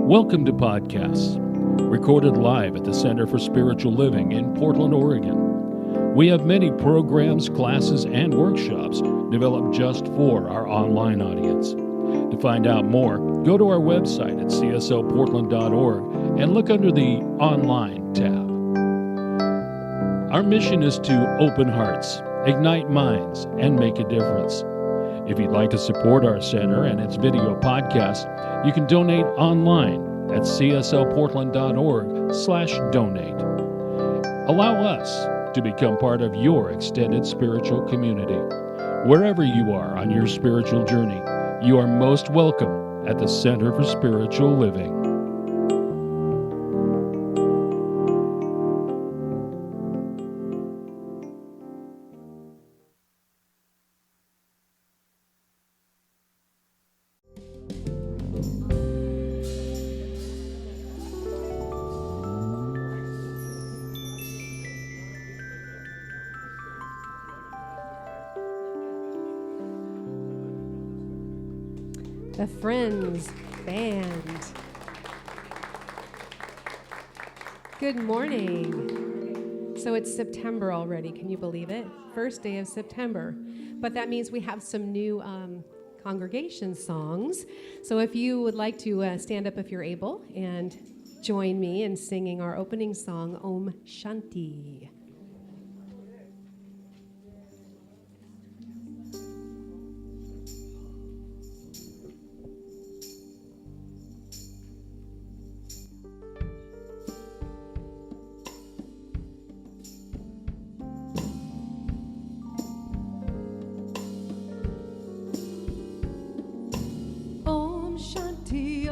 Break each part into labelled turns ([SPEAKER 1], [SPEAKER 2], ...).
[SPEAKER 1] Welcome to Podcasts, recorded live at the Center for Spiritual Living in Portland, Oregon. We have many programs, classes, and workshops developed just for our online audience. To find out more, go to our website at cslportland.org and look under the Online tab. Our mission is to open hearts, ignite minds, and make a difference. If you'd like to support our center and its video podcast, you can donate online at cslportland.org/donate. Allow us to become part of your extended spiritual community. Wherever you are on your spiritual journey, you are most welcome at the Center for Spiritual Living.
[SPEAKER 2] The Friends Band. Good morning. So it's September already. Can you believe it? First day of September. But that means we have some new congregation songs. So if you would like to stand up if you're able and join me in singing our opening song, Om Shanti.
[SPEAKER 3] Om Shanti,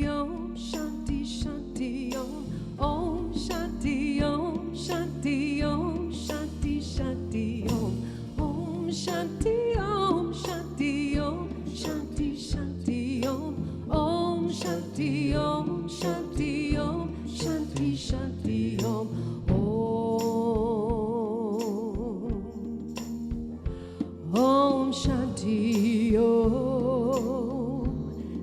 [SPEAKER 3] Om Shanti, Shanti, Om. Om Shanti, Om Shanti, Om Shanti, Shanti, Om. Om Shanti, Om Shanti, Om Shanti, Shanti, Om. Om Shanti, Om Shanti, Om Shanti, Shanti, Om. Om Shanti, Om.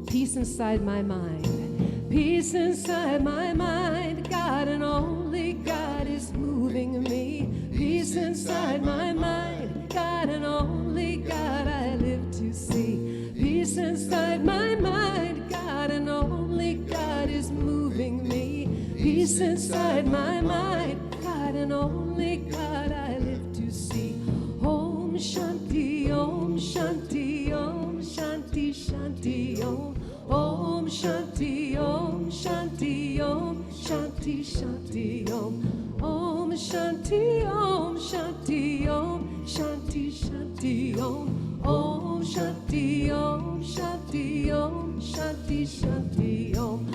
[SPEAKER 3] Peace inside my mind, peace inside my mind. God and only God is moving me. Peace inside my mind, God and only God I live to see. Peace inside my mind, God and only God is moving me. Peace inside my mind, God and only God I live to see. Om Shanti, Om Shanti, Om Shanti, Shanti, Om. Om Shanti, Om Shanti, Om Shanti, Shanti, Om. Om Shanti, Om Shanti, Om Shanti, Shanti, Om. Om Shanti, Om Shanti, Om Shanti, Shanti, Om.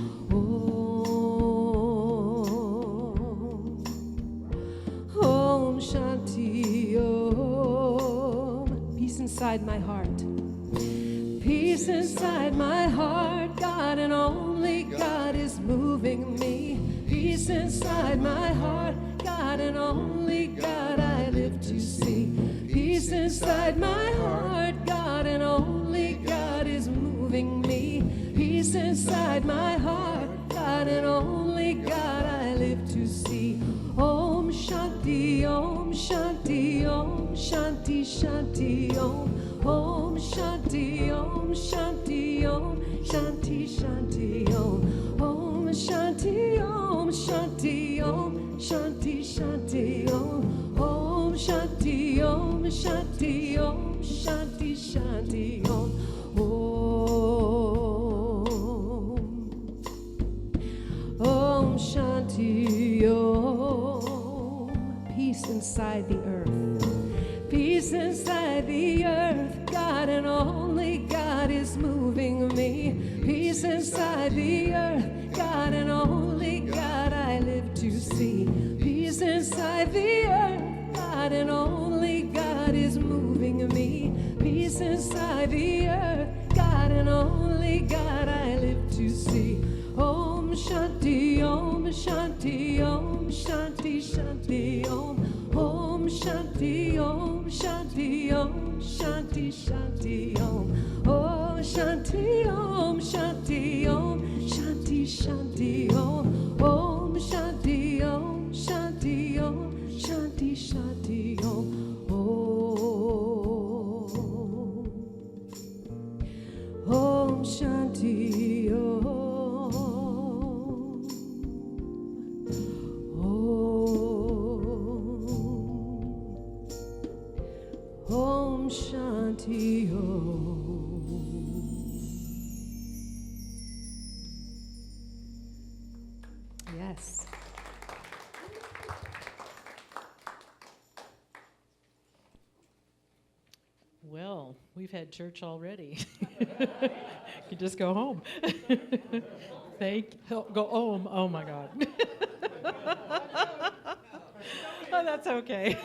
[SPEAKER 3] Om Shanti, Om. Peace inside my heart. Peace inside my heart, God and only God is moving me. Peace inside my heart, God and only God I live to see. Peace inside my heart, God and only God is moving me. Peace inside my heart, God and only God I live to see. Om Shanti, Om Shanti, Om Shanti, Shanti, Om. Om Shanti, Om Shanti, Om Shanti, Shanti, Om. Om Shanti, Om Shanti, Om Shanti, Shanti, Om. Om Shanti, Om Shanti, Om Shanti, Shanti, Om. Om Shanti, Om. Peace inside the earth. Peace inside the earth, God and only God is moving me. Peace inside the earth, God and only God I live to see. Peace inside the earth, God and only God is moving me. Peace inside the earth, God and only God I live to see. Om Shanti, Om Shanti, Om Shanti, Shanti, Om. Om Shanti, Om Shanti, Om Shanti, Shanti, Om. Om Shanti, Om Shanti, Om Shanti, Shanti, Om. Om Shanti, Om. Om Shanti, Om. Yes.
[SPEAKER 4] Well, we've had church already. You just go home. Go home. Oh my God. Oh, that's okay.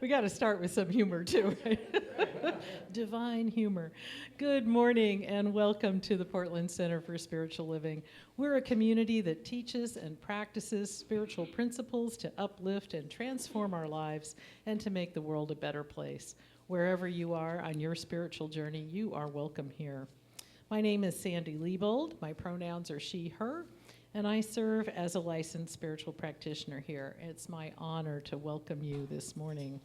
[SPEAKER 4] We got to start with some humor too, right? Divine humor. Good morning and welcome to the Portland Center for Spiritual Living. We're a community that teaches and practices spiritual principles to uplift and transform our lives and to make the world a better place. Wherever you are on your spiritual journey, you are welcome here. My name is Sandy Liebold. My pronouns are she, her, and I serve as a licensed spiritual practitioner here. It's my honor to welcome you this morning.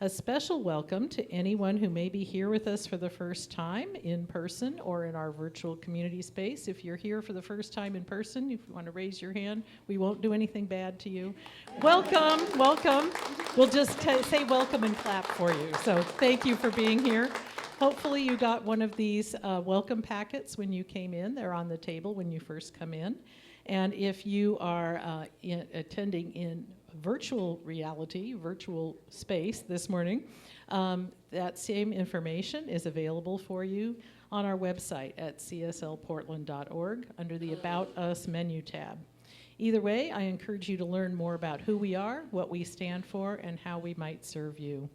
[SPEAKER 4] A special welcome to anyone who may be here with us for the first time in person or in our virtual community space. If you're here for the first time in person, if you want to raise your hand, we won't do anything bad to you. Welcome, welcome. We'll just say welcome and clap for you. So thank you for being here. Hopefully you got one of these welcome packets when you came in. They're on the table when you first come in. And if you are attending in virtual reality, virtual space this morning, that same information is available for you on our website at cslportland.org under the About Us menu tab. Either way, I encourage you to learn more about who we are, what we stand for, and how we might serve you.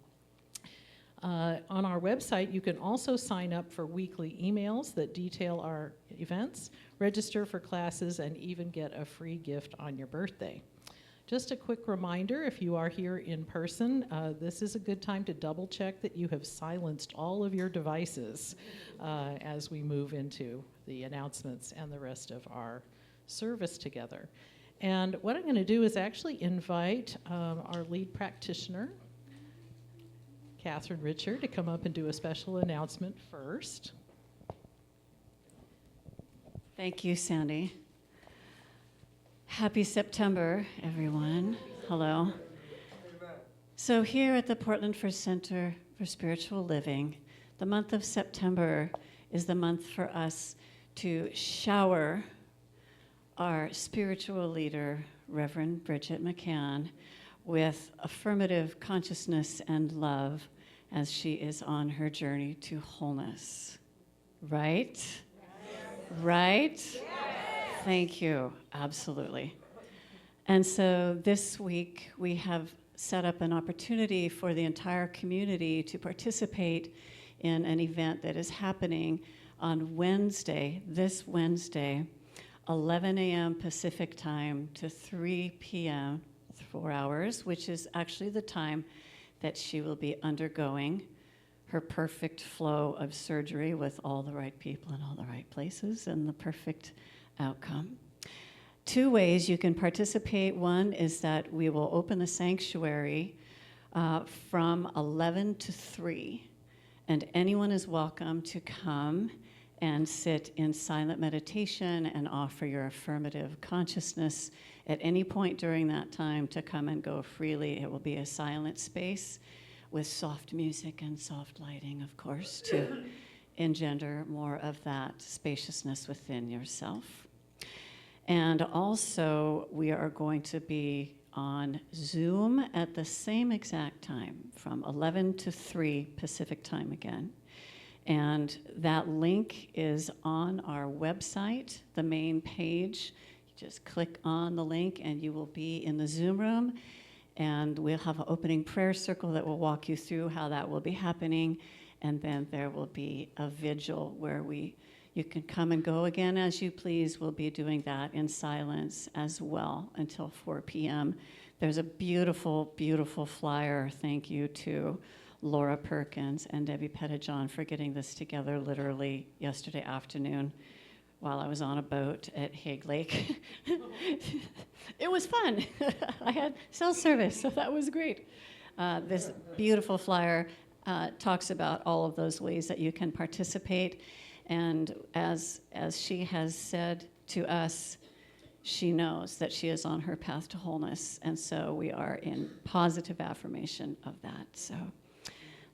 [SPEAKER 4] On our website, you can also sign up for weekly emails that detail our events, register for classes, and even get a free gift on your birthday. Just a quick reminder, if you are here in person, this is a good time to double check that you have silenced all of your devices as we move into the announcements and the rest of our service together. And what I'm going to do is actually invite our lead practitioner, Catherine Richard, to come up and do a special announcement first.
[SPEAKER 5] Thank you, Sandy. Happy September, everyone. Hello. So here at the Portland Center for Spiritual Living, the month of September is the month for us to shower our spiritual leader, Reverend Bridget McCann, with affirmative consciousness and love as she is on her journey to wholeness. Right? Yes. Right? Yes. Thank you. Absolutely. And so this week we have set up an opportunity for the entire community to participate in an event that is happening on Wednesday, this Wednesday, 11 a.m. Pacific time to 3 p.m., 4 hours, which is actually the time that she will be undergoing her perfect flow of surgery with all the right people in all the right places and the perfect outcome. Two ways you can participate. One is that we will open the sanctuary from 11 to 3, and anyone is welcome to come and sit in silent meditation and offer your affirmative consciousness at any point during that time to come and go freely. It will be a silent space with soft music and soft lighting, of course, to engender more of that spaciousness within yourself. And also, we are going to be on Zoom at the same exact time, from 11 to 3 Pacific time again. And that link is on our website, the main page. You just click on the link and you will be in the Zoom room. And we'll have an opening prayer circle that will walk you through how that will be happening. And then there will be a vigil where you can come and go again as you please. We'll be doing that in silence as well until 4 p.m. There's a beautiful, beautiful flyer. Thank you to Laura Perkins and Debbie Pettijohn for getting this together literally yesterday afternoon. while I was on a boat at Hague Lake. It was fun. I had cell service, so that was great. This beautiful flyer talks about all of those ways that you can participate. And as she has said to us, she knows that she is on her path to wholeness. And so we are in positive affirmation of that. So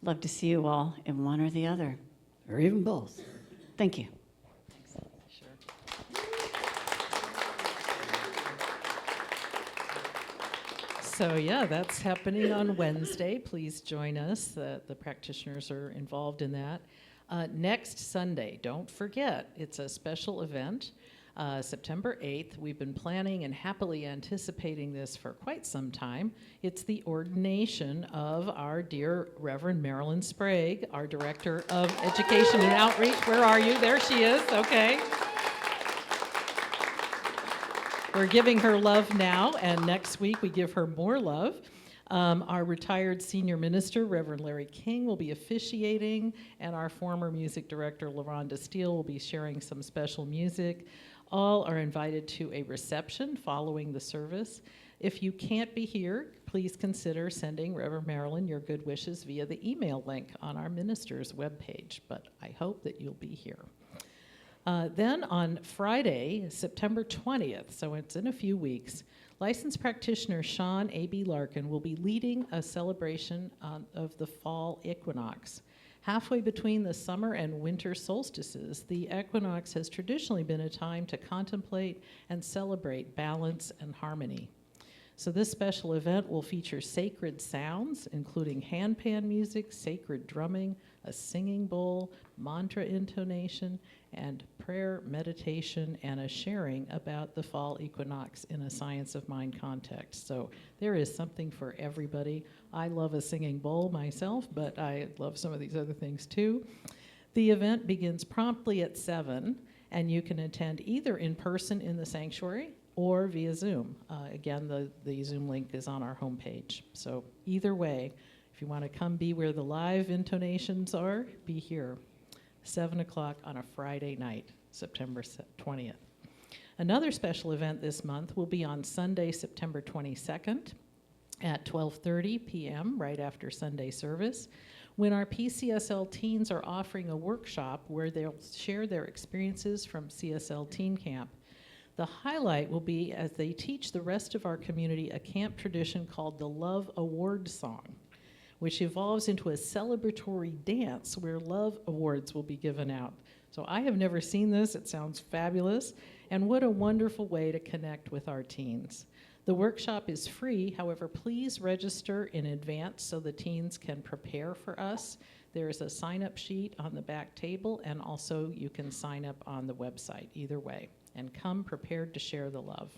[SPEAKER 5] love to see you all in one or the other, or even both. Thank you.
[SPEAKER 4] So yeah, that's happening on Wednesday. Please join us. The practitioners are involved in that. Next Sunday, don't forget, it's a special event, September 8th. We've been planning and happily anticipating this for quite some time. It's the ordination of our dear Reverend Marilyn Sprague, our Director of Education and Outreach. Where are you? There she is. Okay. We're giving her love now, and next week we give her more love. Our retired senior minister, Reverend Larry King, will be officiating, and our former music director, LaRonda Steele, will be sharing some special music. All are invited to a reception following the service. If you can't be here, please consider sending Reverend Marilyn your good wishes via the email link on our minister's webpage, but I hope that you'll be here. Then on Friday, September 20th, so it's in a few weeks, licensed practitioner Sean A.B. Larkin will be leading a celebration of the fall equinox. Halfway between the summer and winter solstices, the equinox has traditionally been a time to contemplate and celebrate balance and harmony. So this special event will feature sacred sounds, including handpan music, sacred drumming, a singing bowl, mantra intonation, and prayer, meditation, and a sharing about the fall equinox in a science of mind context. So there is something for everybody. I love a singing bowl myself, but I love some of these other things too. The event begins promptly at 7, and you can attend either in person in the sanctuary or via Zoom. Again, the Zoom link is on our homepage. So either way, if you want to come be where the live intonations are, be here. 7 o'clock on a Friday night, September 20th. Another special event this month will be on Sunday, September 22nd at 12:30 p.m., right after Sunday service, when our PCSL teens are offering a workshop where they'll share their experiences from CSL Teen Camp. The highlight will be as they teach the rest of our community a camp tradition called the Love Award Song, which evolves into a celebratory dance where love awards will be given out. So I have never seen this. It sounds fabulous. And what a wonderful way to connect with our teens. The workshop is free. However, please register in advance so the teens can prepare for us. There is a sign-up sheet on the back table, and also you can sign up on the website, either way. And come prepared to share the love.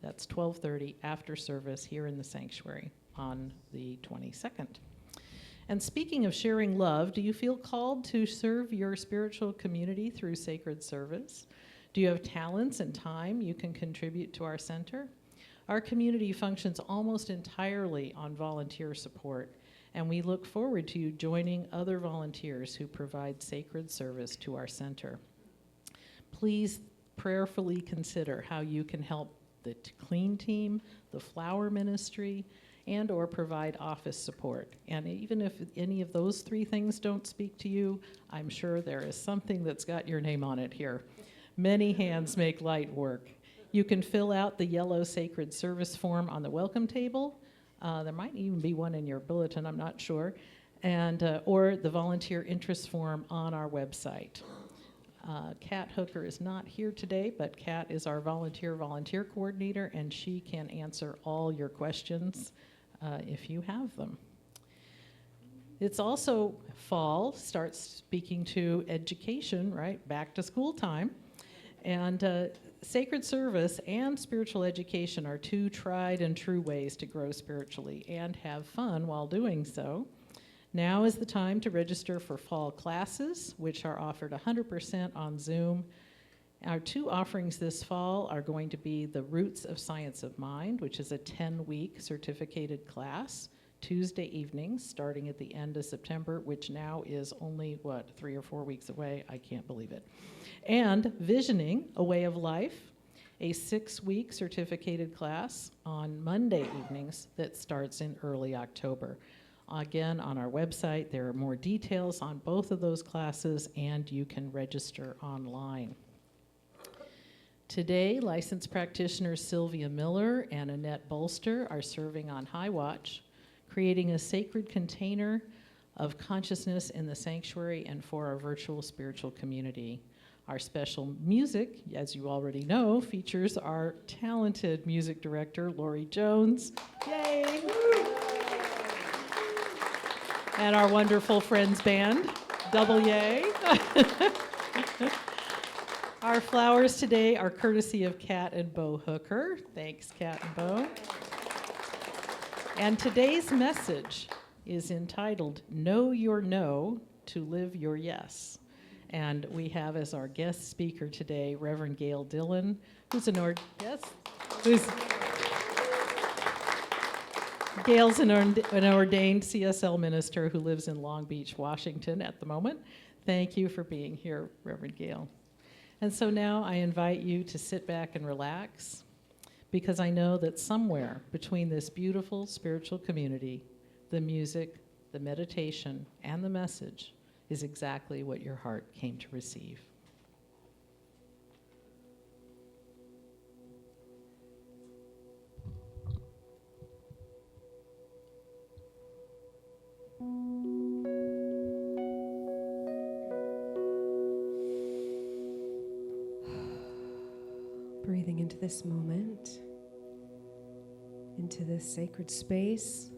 [SPEAKER 4] That's 12:30 after service here in the sanctuary on the 22nd. And speaking of sharing love, do you feel called to serve your spiritual community through sacred service? Do you have talents and time you can contribute to our center? Our community functions almost entirely on volunteer support, and we look forward to you joining other volunteers who provide sacred service to our center. Please prayerfully consider how you can help the clean team, the flower ministry, and or provide office support. And even if any of those three things don't speak to you, I'm sure there is something that's got your name on it here. Many hands make light work. You can fill out the yellow sacred service form on the welcome table. There might even be one in your bulletin, I'm not sure. And or the volunteer interest form on our website. Kat Hooker is not here today, but Kat is our volunteer coordinator, and she can answer all your questions if you have them. It's also fall, starts speaking to education, right? Back to school time. And sacred service and spiritual education are two tried and true ways to grow spiritually and have fun while doing so. Now is the time to register for fall classes, which are offered 100% on Zoom. Our two offerings this fall are going to be the Roots of Science of Mind, which is a 10-week certificated class Tuesday evenings, starting at the end of September, which now is only, 3 or 4 weeks away? I can't believe it. And Visioning, A Way of Life, a 6-week certificated class on Monday evenings that starts in early October. Again, on our website, there are more details on both of those classes, and you can register online. Today, licensed practitioners Sylvia Miller and Annette Bolster are serving on High Watch, creating a sacred container of consciousness in the sanctuary and for our virtual spiritual community. Our special music, as you already know, features our talented music director, Lauri Jones. Yay! And our wonderful Friends Band, double yay. Our flowers today are courtesy of Kat and Bo Hooker. Thanks, Kat and Bo. And today's message is entitled, Know Your No to Live Your Yes. And we have as our guest speaker today, Reverend Gayle Dillon, who's Gayle's an ordained CSL minister who lives in Long Beach, Washington at the moment. Thank you for being here, Reverend Gayle. And so now I invite you to sit back and relax, because I know that somewhere between this beautiful spiritual community, the music, the meditation, and the message is exactly what your heart came to receive.
[SPEAKER 2] Breathing into this moment, into this sacred space,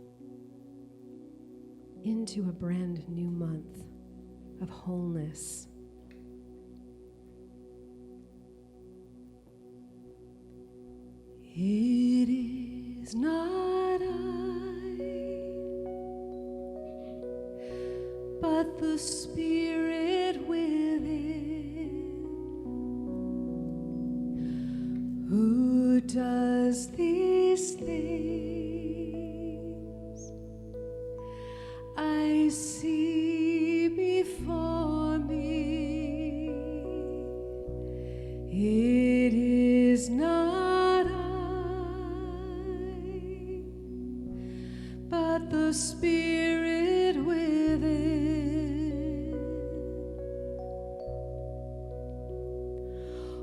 [SPEAKER 2] into a brand new month of wholeness. It is not I, but the Spirit within, who does these things. I see before me, it is not I, but the Spirit within.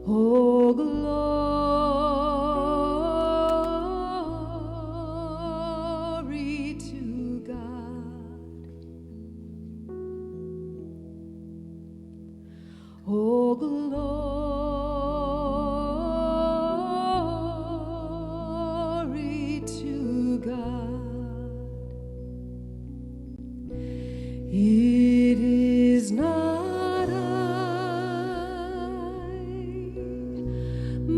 [SPEAKER 2] Oh, glory to God. Oh, glory to God. It is not I,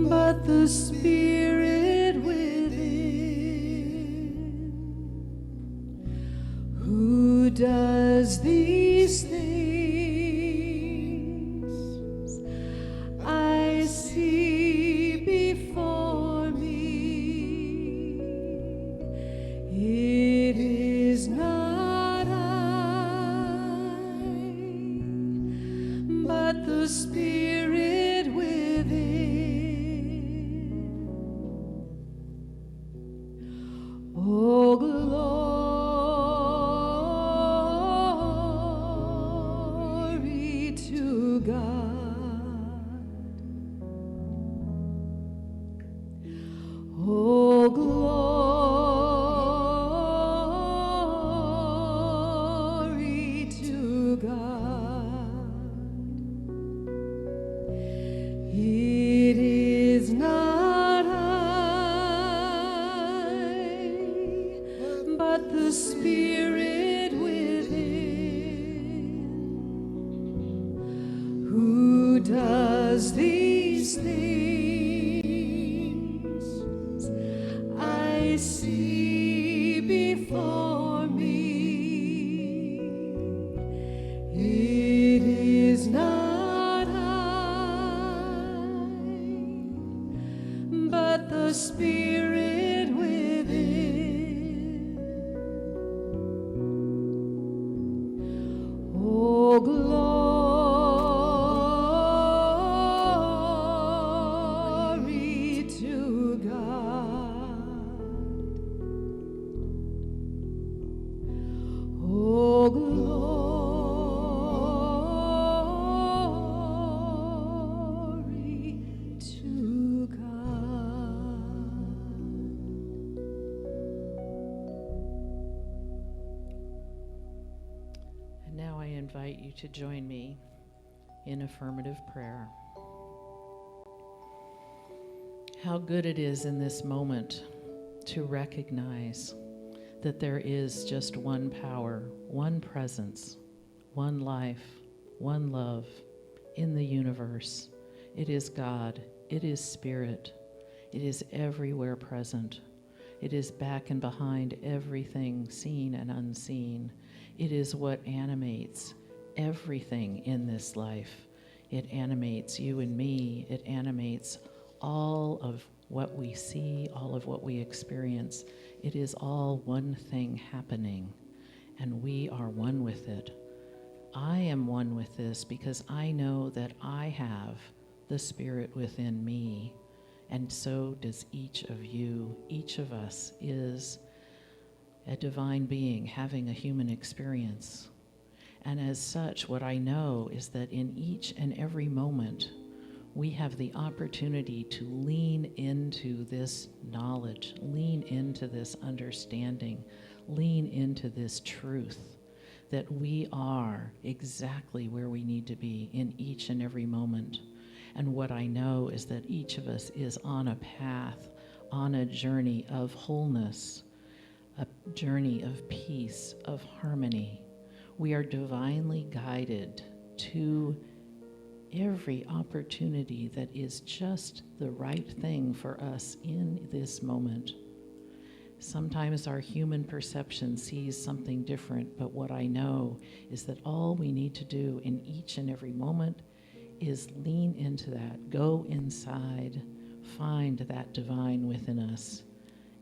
[SPEAKER 2] but the Spirit within, who does these things. I see before me, it is not I, but the Spirit within. Oh, glory to God. Oh, glory to God. It is not I, but the Spirit within, who does these things. I see before me, it is not I, but the Spirit within,
[SPEAKER 3] glory to God. Oh, glory to God.
[SPEAKER 4] And now I invite you to join me in affirmative prayer. How good it is in this moment to recognize that there is just one power, one presence, one life, one love in the universe. It is God. It is Spirit. It is everywhere present. It is back and behind everything seen and unseen. It is what animates everything in this life. It animates you and me. It animates all of what we see, all of what we experience. It is all one thing happening, and we are one with it. I am one with this because I know that I have the Spirit within me, and so does each of you. Each of us is a divine being having a human experience. And as such, what I know is that in each and every moment, we have the opportunity to lean into this knowledge, lean into this understanding, lean into this truth that we are exactly where we need to be in each and every moment. And what I know is that each of us is on a path, on a journey of wholeness, a journey of peace, of harmony. We are divinely guided to every opportunity that is just the right thing for us in this moment. Sometimes our human perception sees something different, but what I know is that all we need to do in each and every moment is lean into that, go inside, find that divine within us,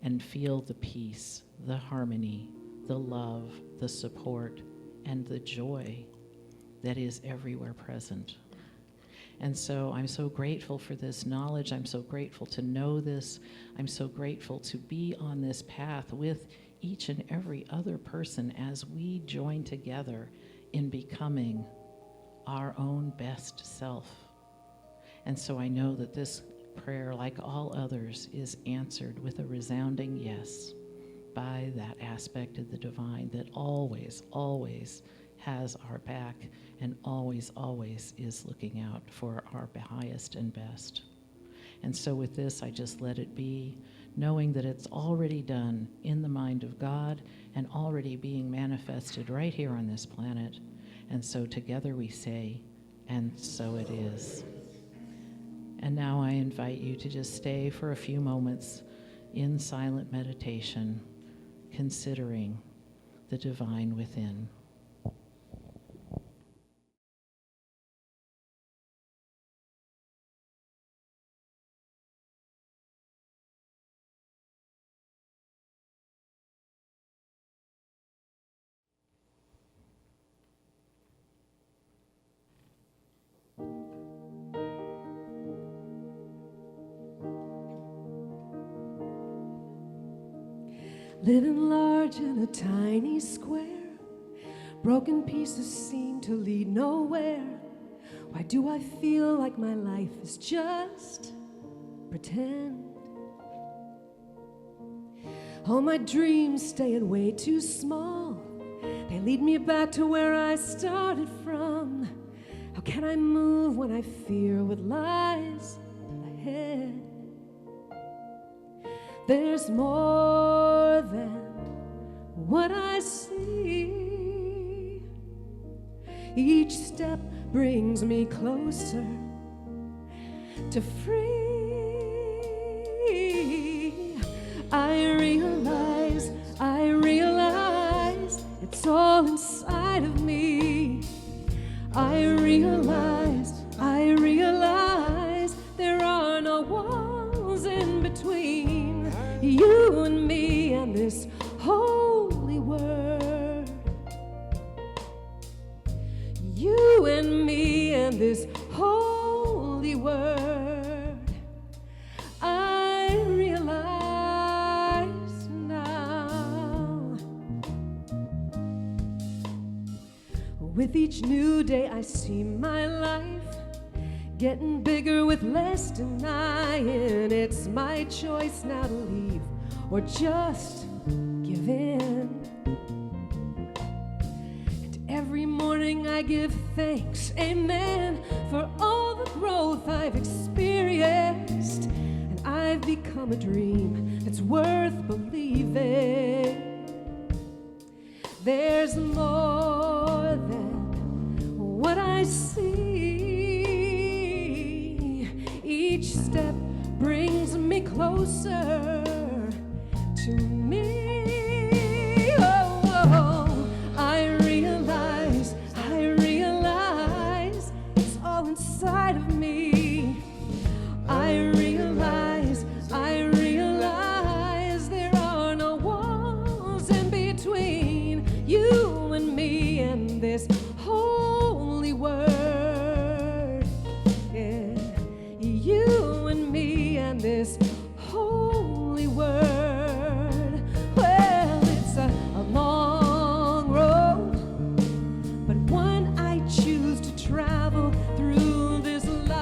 [SPEAKER 4] and feel the peace, the harmony, the love, the support, and the joy that is everywhere present. And so I'm so grateful for this knowledge. I'm so grateful to know this. I'm so grateful to be on this path with each and every other person as we join together in becoming our own best self. And so I know that this prayer, like all others, is answered with a resounding yes by that aspect of the divine that always, always has our back and always, always is looking out for our highest and best. And so with this, I just let it be, knowing that it's already done in the mind of God and already being manifested right here on this planet. And so together we say, and so it is. And now I invite you to just stay for a few moments in silent meditation, considering the divine within.
[SPEAKER 3] Living large in a tiny square, broken pieces seem to lead nowhere. Why do I feel like my life is just pretend? All my dreams staying way too small. They lead me back to where I started from. How can I move when I fear what lies ahead? There's more than what I see. Each step brings me closer to free. I realize it's all inside of me. I realize there are no walls in between you and me and this holy word. You you and me and this holy word. I realize now, with each new day I see my life getting bigger with less denying. It's my choice now to leave or just give in. And every morning I give thanks, amen, for all the growth I've experienced. And I've become a dream that's worth believing. There's more than what I see. Each step brings me closer to me. Oh, I realize it's all inside of me. I realize there are no walls in between you and me and this holy word. Yeah, you and me and this holy word. Well, it's a long road, but one I choose to travel through this lifetime.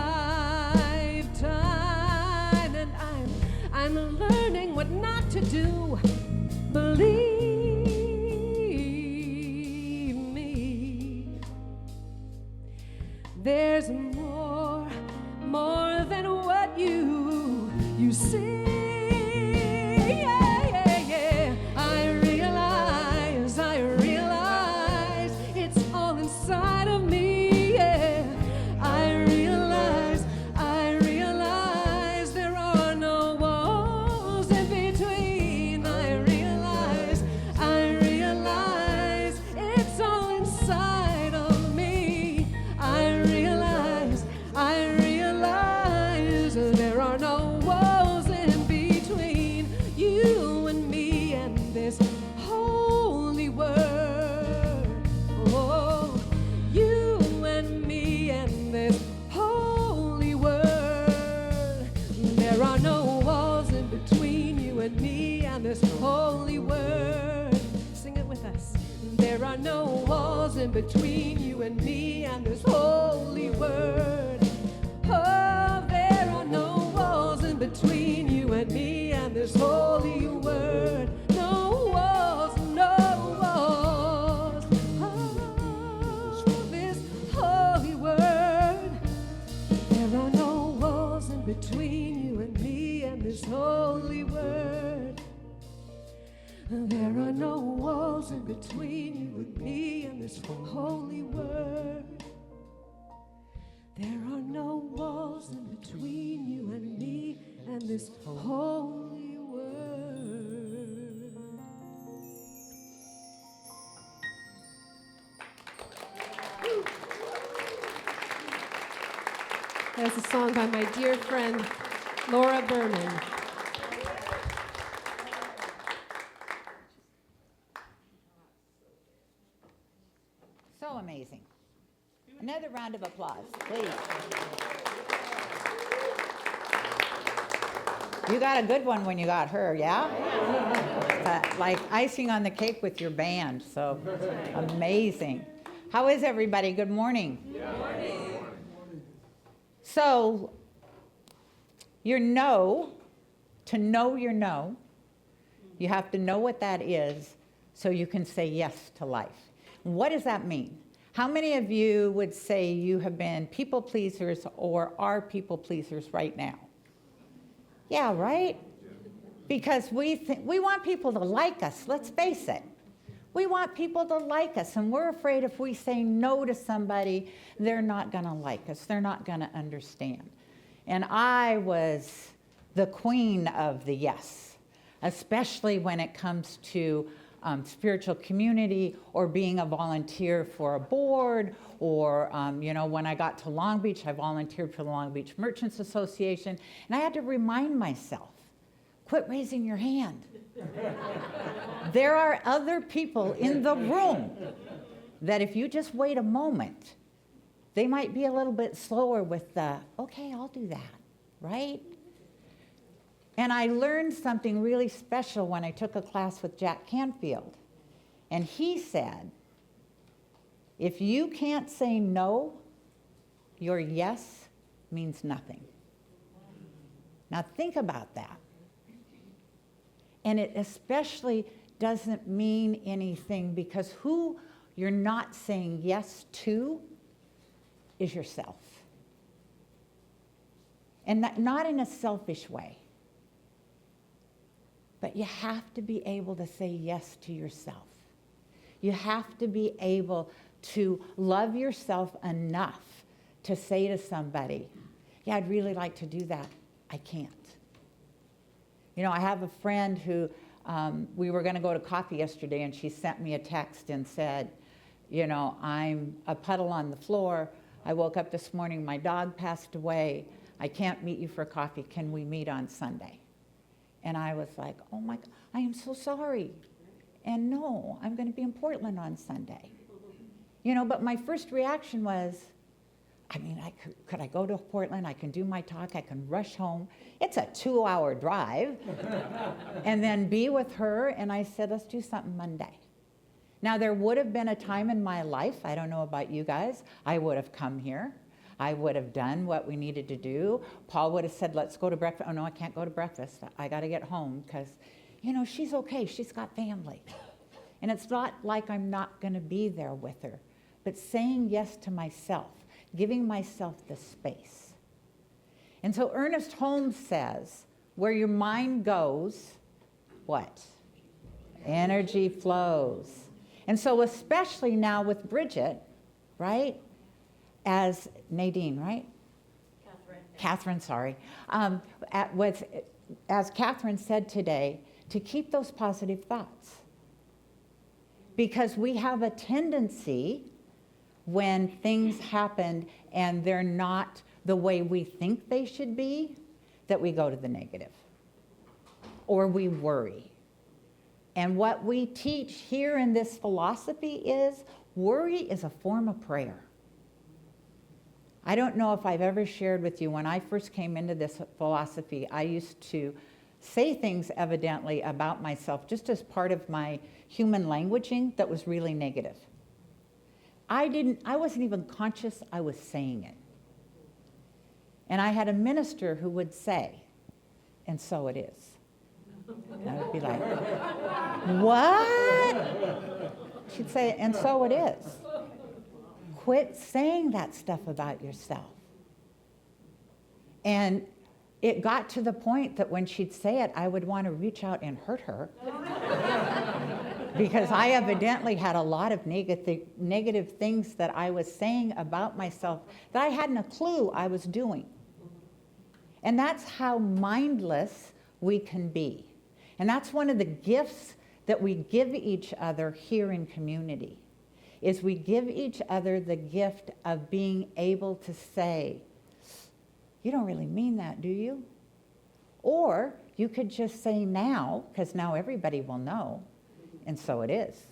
[SPEAKER 3] And I'm learning what not to do. Believe me, there's more than what you see. Yeah. I realize it's all inside of me. Yeah. I realize there are no walls in between. I realize it's all inside of me. I realize there are no walls in between you and me and this holy word. Oh, you and me and this holy word. There are no walls in between you and me and this holy word. Sing it with us. There are no walls in between you and me and this holy word. Oh, there are no walls in between you and me and this holy word. No walls, no walls. Oh, this holy word. There are no walls in between you and me and this holy word. There are no walls in between you and me and this holy word. There are no walls in between you and me and this holy word.
[SPEAKER 2] That's a song by my dear friend Laura Berman.
[SPEAKER 6] So amazing. Another round of applause, please. You got a good one when you got her, yeah? Like icing on the cake with your band, so amazing. How is everybody? Good morning. Good morning. So, your no, to know your no, you have to know what that is so you can say yes to life. What does that mean? How many of you would say you have been people pleasers or are people pleasers right now? Yeah, right? Because we want people to like us, let's face it. We want people to like us, and we're afraid if we say no to somebody, they're not going to like us. They're not going to understand. And I was the queen of the yes, especially when it comes to spiritual community or being a volunteer for a board or, when I got to Long Beach, I volunteered for the Long Beach Merchants Association, and I had to remind myself, quit raising your hand. There are other people in the room that if you just wait a moment, They might be a little bit slower with the, okay, I'll do that, right? And I learned something really special when I took a class with Jack Canfield. And he said, if you can't say no, your yes means nothing. Now think about that. And it especially doesn't mean anything because who you're not saying yes to is yourself. And not in a selfish way. But you have to be able to say yes to yourself. You have to be able to love yourself enough to say to somebody, yeah, I'd really like to do that. I can't. You know, I have a friend who, we were going to go to coffee yesterday, and she sent me a text and said, you know, I'm a puddle on the floor. I woke up this morning, my dog passed away. I can't meet you for coffee. Can we meet on Sunday? And I was like, oh my God, I am so sorry. And no, I'm going to be in Portland on Sunday. You know, but my first reaction was, I mean, could I go to Portland? I can do my talk. I can rush home. It's a 2-hour drive. And then be with her. And I said, let's do something Monday. Now, there would have been a time in my life, I don't know about you guys, I would have come here. I would have done what we needed to do. Paul would have said, let's go to breakfast. Oh, no, I can't go to breakfast. I got to get home because, you know, she's okay. She's got family. And it's not like I'm not going to be there with her, but saying yes to myself, giving myself the space. And so Ernest Holmes says, where your mind goes, what? Energy flows. And so especially now with Bridget, right? As Nadine, right? Catherine, sorry. As Catherine said today, to keep those positive thoughts. Because we have a tendency when things happen and they're not the way we think they should be, that we go to the negative. Or we worry. And what we teach here in this philosophy is worry is a form of prayer. I don't know if I've ever shared with you, when I first came into this philosophy, I used to say things evidently about myself just as part of my human languaging that was really negative. I wasn't even conscious I was saying it. And I had a minister who would say, and so it is. And I would be like, what? She'd say, and so it is. Quit saying that stuff about yourself. And it got to the point that when she'd say it, I would want to reach out and hurt her. Because I evidently had a lot of negative things that I was saying about myself that I hadn't a clue I was doing. And that's how mindless we can be. And that's one of the gifts that we give each other here in community, is we give each other the gift of being able to say, you don't really mean that, do you? Or you could just say now, because now everybody will know, and so it is.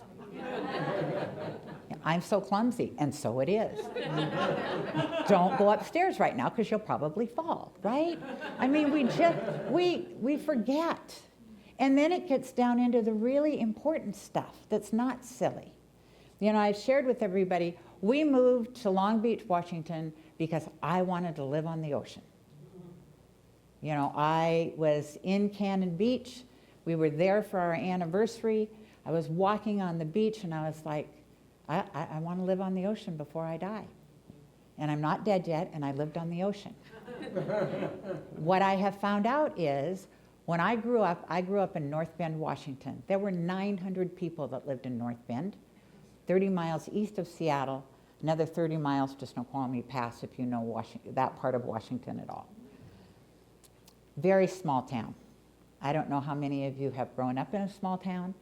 [SPEAKER 6] I'm so clumsy, and so it is. Don't go upstairs right now because you'll probably fall, right? I mean, we forget. And then it gets down into the really important stuff that's not silly. You know, I've shared with everybody, we moved to Long Beach, Washington, because I wanted to live on the ocean. You know, I was in Cannon Beach. We were there for our anniversary. I was walking on the beach, and I was like, I want to live on the ocean before I die. And I'm not dead yet, and I lived on the ocean. What I have found out is, when I grew up in North Bend, Washington. There were 900 people that lived in North Bend, 30 miles east of Seattle, another 30 miles to Snoqualmie Pass, if you know that part of Washington at all. Very small town. I don't know how many of you have grown up in a small town,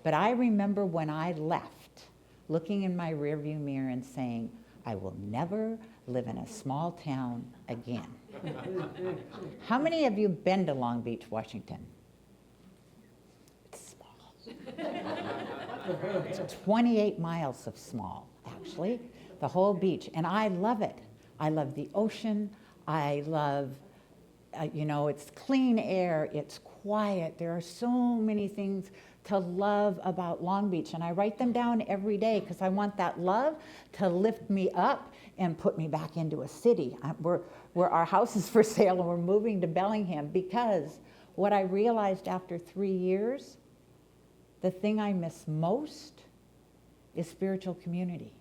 [SPEAKER 6] but I remember when I left, looking in my rearview mirror and saying, I will never live in a small town again. How many of you been to Long Beach, Washington? It's small. It's 28 miles of small, actually. the whole beach. And I love it. I love the ocean. I love, it's clean air. It's quiet. There are so many things to love about Long Beach. And I write them down every day because I want that love to lift me up and put me back into a city. Where our house is for sale and we're moving to Bellingham, because what I realized after 3 years, the thing I miss most is spiritual community.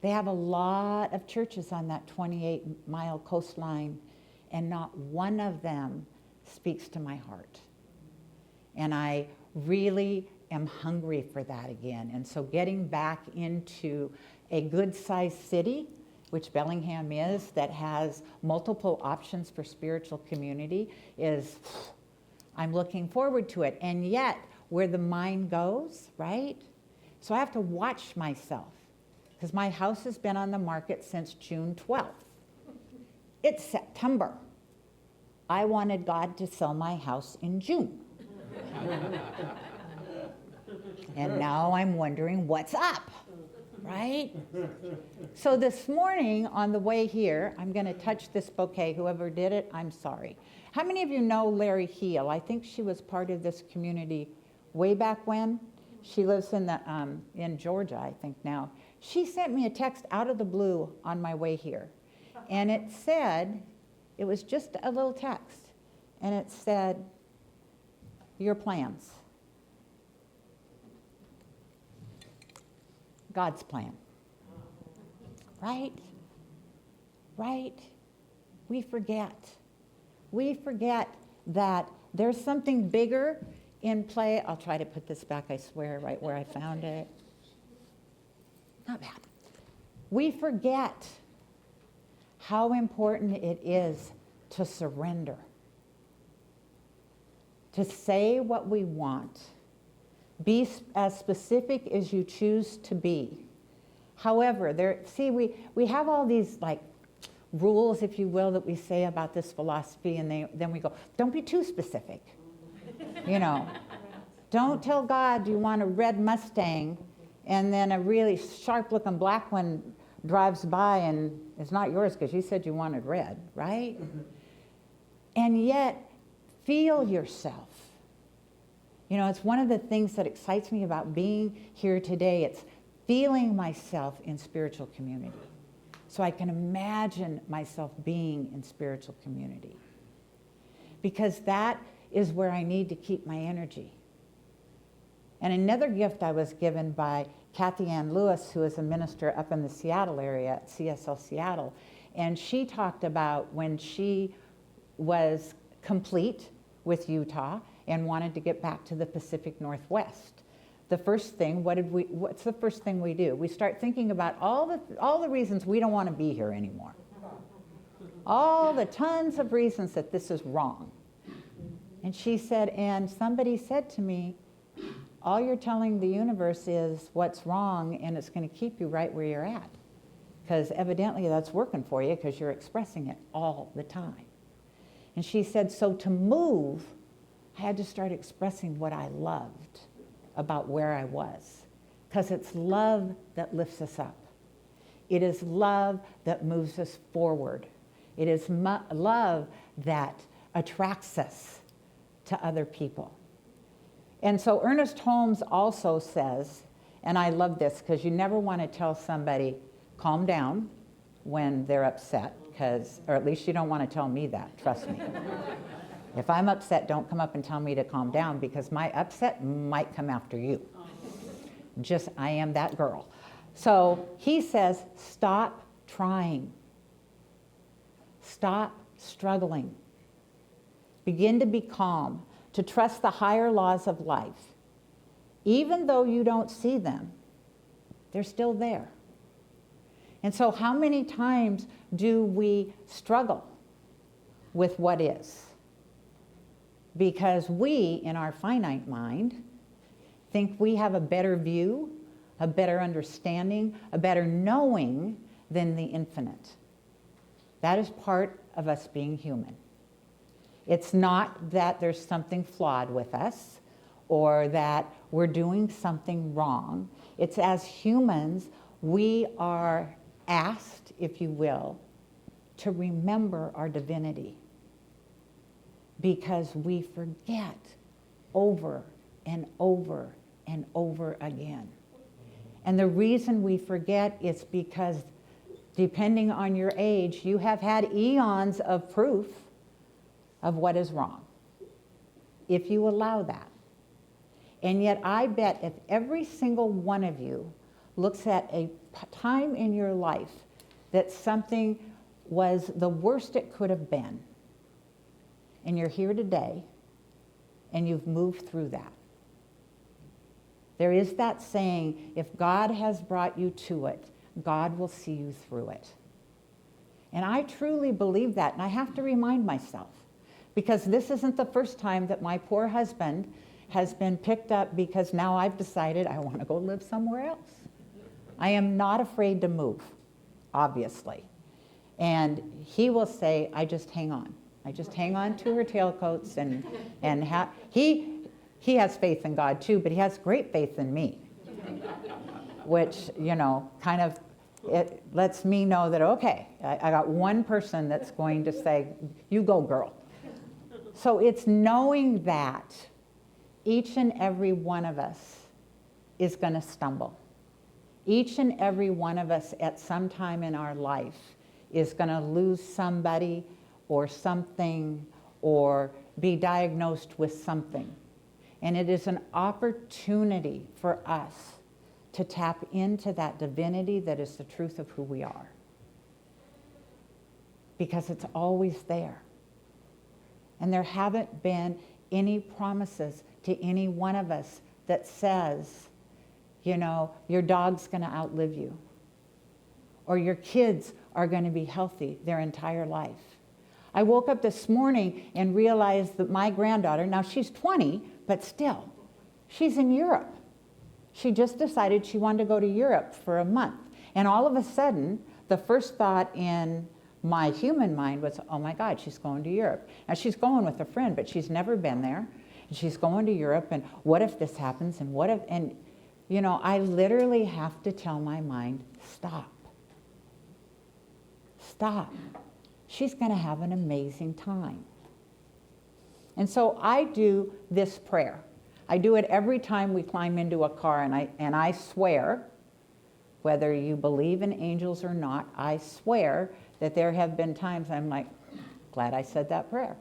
[SPEAKER 6] They have a lot of churches on that 28-mile coastline, and not one of them speaks to my heart. And I really am hungry for that again. And so getting back into a good-sized city, which Bellingham is, that has multiple options for spiritual community, I'm looking forward to it. And yet, where the mind goes, right? So I have to watch myself, because my house has been on the market since June 12th. It's September. I wanted God to sell my house in June. And now I'm wondering what's up, right? So this morning on the way here, I'm going to touch this bouquet. Whoever did it, I'm sorry. How many of you know Larry Heel? I think she was part of this community way back when. She lives in Georgia, I think now. She sent me a text out of the blue on my way here. And it said, it was just a little text, and it said, your plans. God's plan. Right? Right? We forget. We forget that there's something bigger in play. I'll try to put this back, I swear, right where I found it. Not bad. We forget how important it is to surrender. To say what we want. Be as specific as you choose to be. However, we have all these rules, if you will, that we say about this philosophy, and then we go, don't be too specific. Don't tell God you want a red Mustang, and then a really sharp-looking black one drives by and it's not yours because you said you wanted red, right? And yet, feel yourself. It's one of the things that excites me about being here today. It's feeling myself in spiritual community. So I can imagine myself being in spiritual community. Because that is where I need to keep my energy. And another gift I was given by Kathy Ann Lewis, who is a minister up in the Seattle area at CSL Seattle. And she talked about when she was complete with Utah and wanted to get back to the Pacific Northwest. The first thing, what's the first thing we do? We start thinking about all the reasons we don't want to be here anymore. All the tons of reasons that this is wrong. And she said, and somebody said to me, all you're telling the universe is what's wrong, and it's going to keep you right where you're at. Because evidently that's working for you because you're expressing it all the time. And she said, so to move, I had to start expressing what I loved about where I was. Because it's love that lifts us up. It is love that moves us forward. It is love that attracts us to other people. And so Ernest Holmes also says, and I love this because you never want to tell somebody, calm down when they're upset, or at least you don't want to tell me that, trust me. If I'm upset, don't come up and tell me to calm down because my upset might come after you. I am that girl. So he says, stop trying. Stop struggling. Begin to be calm, to trust the higher laws of life. Even though you don't see them, they're still there. And so how many times do we struggle with what is? Because we, in our finite mind, think we have a better view, a better understanding, a better knowing than the infinite. That is part of us being human. It's not that there's something flawed with us or that we're doing something wrong. It's as humans, we are asked, if you will, to remember our divinity, because we forget over and over and over again. And the reason we forget is because, depending on your age, you have had eons of proof of what is wrong, if you allow that. And yet I bet if every single one of you looks at a time in your life that something was the worst it could have been, and you're here today, and you've moved through that. There is that saying, if God has brought you to it, God will see you through it. And I truly believe that, and I have to remind myself, because this isn't the first time that my poor husband has been picked up because now I've decided I want to go live somewhere else. I am not afraid to move, obviously. And he will say, I just hang on. I just hang on to her tailcoats, and he has faith in God too, but he has great faith in me, which, kind of, it lets me know that, okay, I got one person that's going to say, you go, girl. So it's knowing that each and every one of us is going to stumble. Each and every one of us at some time in our life is going to lose somebody or something or be diagnosed with something. And it is an opportunity for us to tap into that divinity that is the truth of who we are. Because it's always there. And there haven't been any promises to any one of us that says, your dog's going to outlive you, or your kids are going to be healthy their entire life. I woke up this morning and realized that my granddaughter, now she's 20, but still, she's in Europe. She just decided she wanted to go to Europe for a month. And all of a sudden, the first thought in my human mind was, oh my God, she's going to Europe. Now she's going with a friend, but she's never been there. And she's going to Europe, and what if this happens, and what if, and I literally have to tell my mind, stop. Stop. She's going to have an amazing time. And so I do this prayer. I do it every time we climb into a car, and I swear, whether you believe in angels or not, I swear that there have been times I'm like, glad I said that prayer.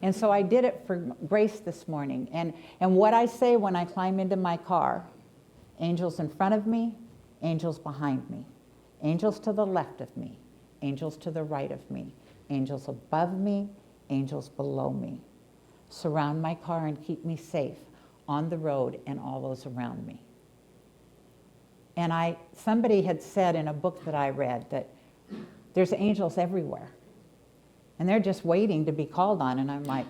[SPEAKER 6] And so I did it for Grace this morning. And what I say when I climb into my car, angels in front of me, angels behind me, angels to the left of me, angels to the right of me, angels above me, angels below me. Surround my car and keep me safe on the road and all those around me. And somebody had said in a book that I read that there's angels everywhere. And they're just waiting to be called on. And I'm like,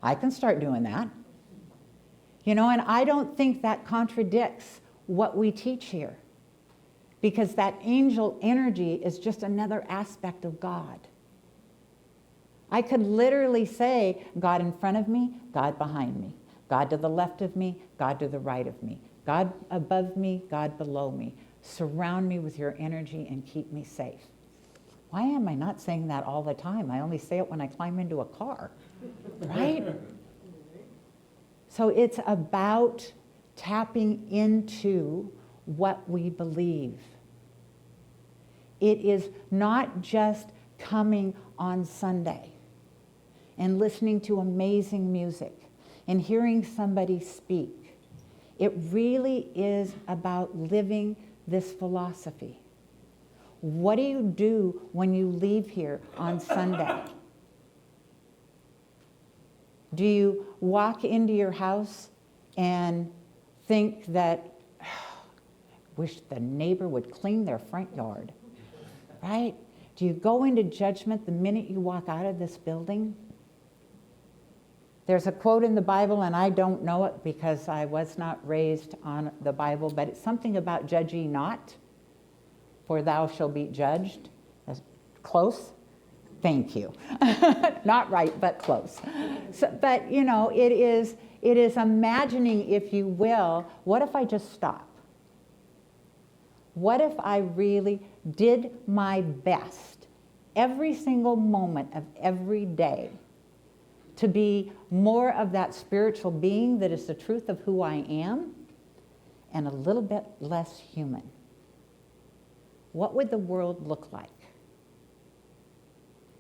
[SPEAKER 6] I can start doing that. And I don't think that contradicts what we teach here. Because that angel energy is just another aspect of God. I could literally say, God in front of me, God behind me. God to the left of me, God to the right of me. God above me, God below me. Surround me with your energy and keep me safe. Why am I not saying that all the time? I only say it when I climb into a car, right? So it's about tapping into what we believe. It is not just coming on Sunday and listening to amazing music and hearing somebody speak. It really is about living this philosophy. What do you do when you leave here on Sunday? Do you walk into your house and think that, wish the neighbor would clean their front yard, right? Do you go into judgment the minute you walk out of this building? There's a quote in the Bible, and I don't know it because I was not raised on the Bible, but it's something about judge ye not, for thou shalt be judged. Close? Thank you. Not right, but close. So, but, it is imagining, if you will, what if I just stop? What if I really did my best every single moment of every day to be more of that spiritual being that is the truth of who I am and a little bit less human? What would the world look like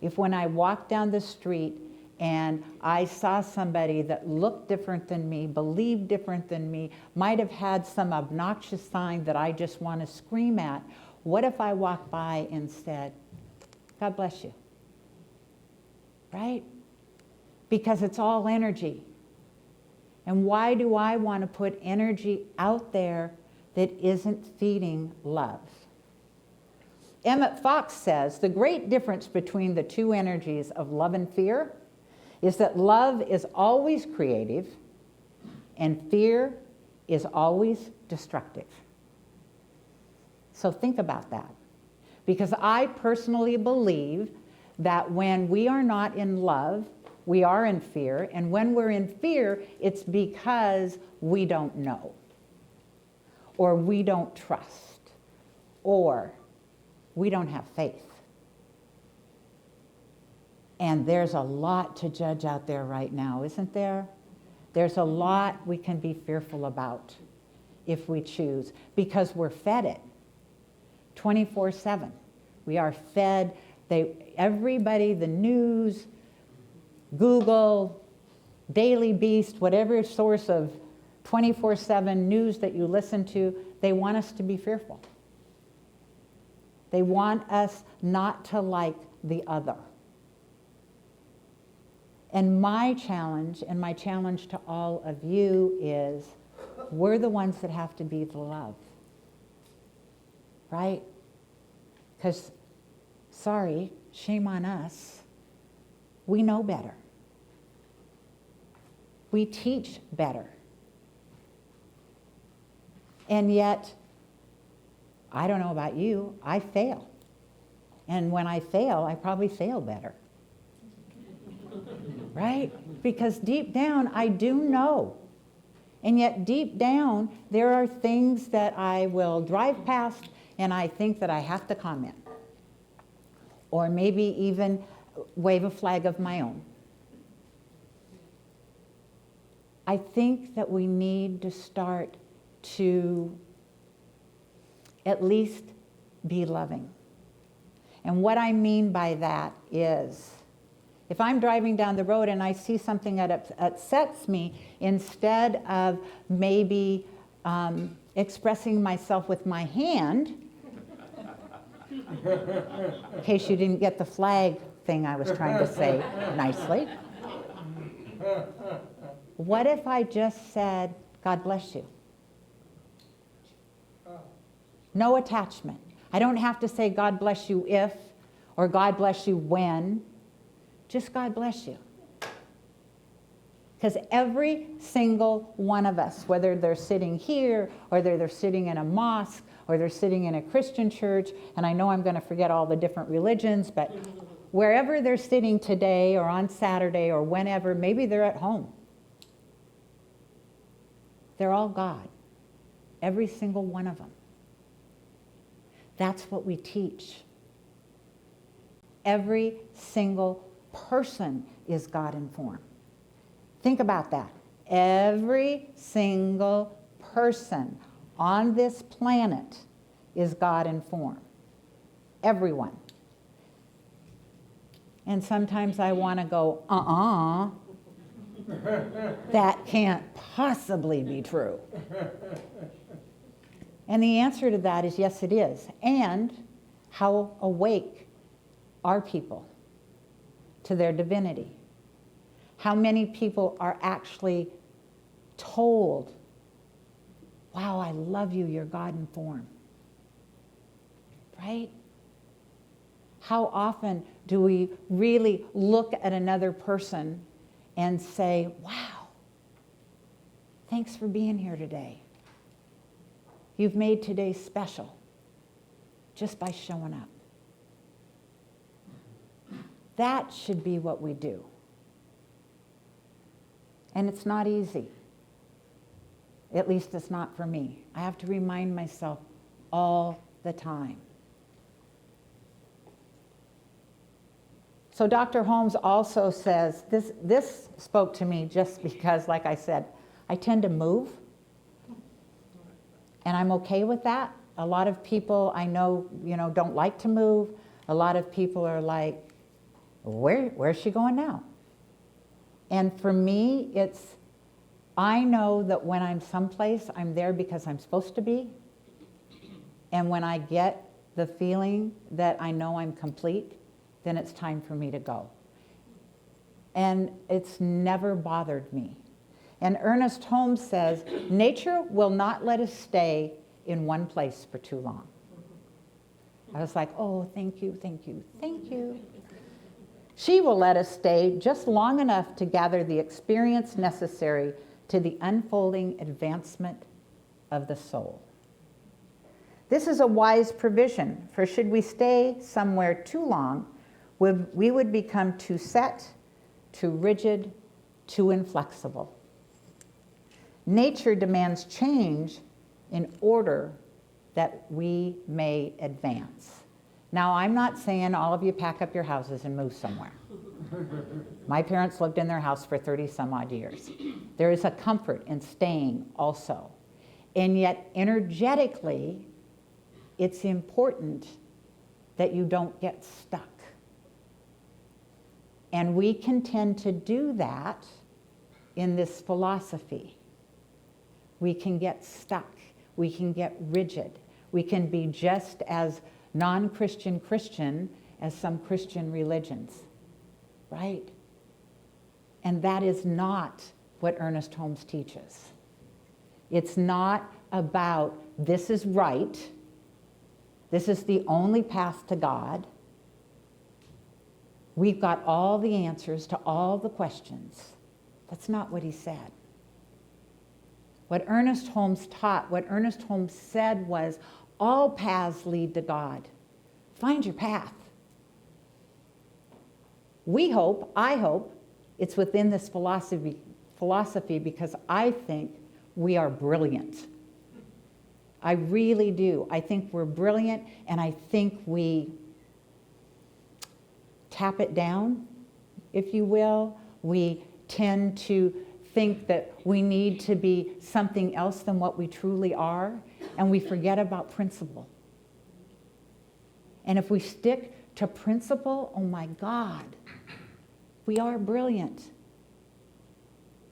[SPEAKER 6] if when I walked down the street and I saw somebody that looked different than me, believed different than me, might have had some obnoxious sign that I just want to scream at? What if I walked by and said, God bless you? Right? Because it's all energy. And why do I want to put energy out there that isn't feeding love? Emmett Fox says the great difference between the two energies of love and fear is that love is always creative and fear is always destructive. So think about that. Because I personally believe that when we are not in love, we are in fear. And when we're in fear, it's because we don't know, or we don't trust, or we don't have faith. And there's a lot to judge out there right now, isn't there? There's a lot we can be fearful about if we choose, because we're fed it 24/7. We are fed, everybody, the news, Google, Daily Beast, whatever source of 24/7 news that you listen to, they want us to be fearful. They want us not to like the other. And my challenge, and my challenge to all of you is, we're the ones that have to be the love. Right? Because, sorry, shame on us. We know better. We teach better. And yet, I don't know about you, I fail. And when I fail, I probably fail better. Right? Because deep down, I do know. And yet deep down, there are things that I will drive past and I think that I have to comment. Or maybe even wave a flag of my own. I think that we need to start to at least be loving. And what I mean by that is, if I'm driving down the road and I see something that upsets me, instead of maybe expressing myself with my hand, in case you didn't get the flag thing I was trying to say nicely, what if I just said, God bless you? No attachment. I don't have to say God bless you if, or God bless you when. Just God bless you. Because every single one of us, whether they're sitting here, or they're sitting in a mosque, or they're sitting in a Christian church, and I know I'm going to forget all the different religions, but wherever they're sitting today, or on Saturday, or whenever, maybe they're at home. They're all God. Every single one of them. That's what we teach. Every single person is God in form. Think about that. Every single person on this planet is God in form. Everyone. And sometimes I want to go, that can't possibly be true. And the answer to that is yes, it is. And how awake are people to their divinity? How many people are actually told, wow, I love you, you're God in form? Right? How often do we really look at another person and say, wow, thanks for being here today. You've made today special just by showing up. That should be what we do. And it's not easy. At least it's not for me. I have to remind myself all the time. So Dr. Holmes also says, this spoke to me just because, like I said, I tend to move, and I'm okay with that. A lot of people I know, don't like to move. A lot of people are like, where's she going now? And for me, I know that when I'm someplace, I'm there because I'm supposed to be. And when I get the feeling that I know I'm complete, then it's time for me to go. And it's never bothered me. And Ernest Holmes says, nature will not let us stay in one place for too long. I was like, oh, thank you, thank you, thank you. She will let us stay just long enough to gather the experience necessary to the unfolding advancement of the soul. This is a wise provision, for should we stay somewhere too long, we would become too set, too rigid, too inflexible. Nature demands change in order that we may advance. Now, I'm not saying all of you pack up your houses and move somewhere. My parents lived in their house for 30 some odd years. There is a comfort in staying also. And yet, energetically, it's important that you don't get stuck. And we can tend to do that in this philosophy. We can get stuck. We can get rigid. We can be just as non-Christian Christian as some Christian religions, right? And that is not what Ernest Holmes teaches. It's not about this is right, this is the only path to God. We've got all the answers to all the questions. That's not what he said. What Ernest Holmes taught, what Ernest Holmes said was, all paths lead to God. Find your path. I hope, it's within this philosophy because I think we are brilliant. I really do. I think we're brilliant, and I think we tap it down, if you will. We tend to think that we need to be something else than what we truly are, and we forget about principle. And if we stick to principle, oh my God, we are brilliant.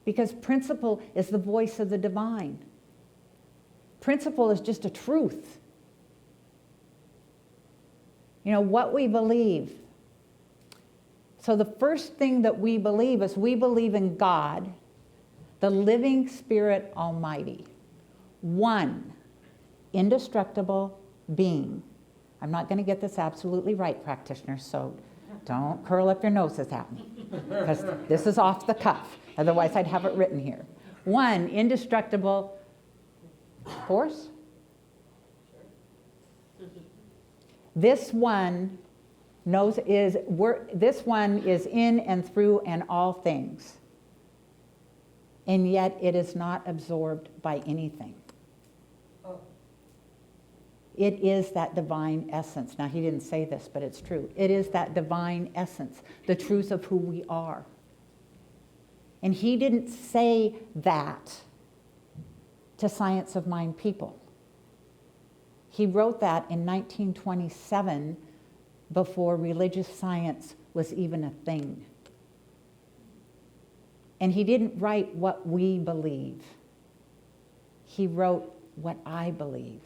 [SPEAKER 6] Because principle is the voice of the divine. Principle is just a truth. What we believe. So the first thing that we believe is we believe in God, the living Spirit Almighty, one indestructible being. I'm not going to get this absolutely right, practitioners, so don't curl up your noses at me, because this is off the cuff. Otherwise, I'd have it written here. One indestructible force. This one this one is in and through and all things. And yet it is not absorbed by anything. It is that divine essence. Now, he didn't say this, but it's true. It is that divine essence, the truth of who we are. And he didn't say that to Science of Mind people. He wrote that in 1927, before religious science was even a thing. And he didn't write what we believe. He wrote what I believe.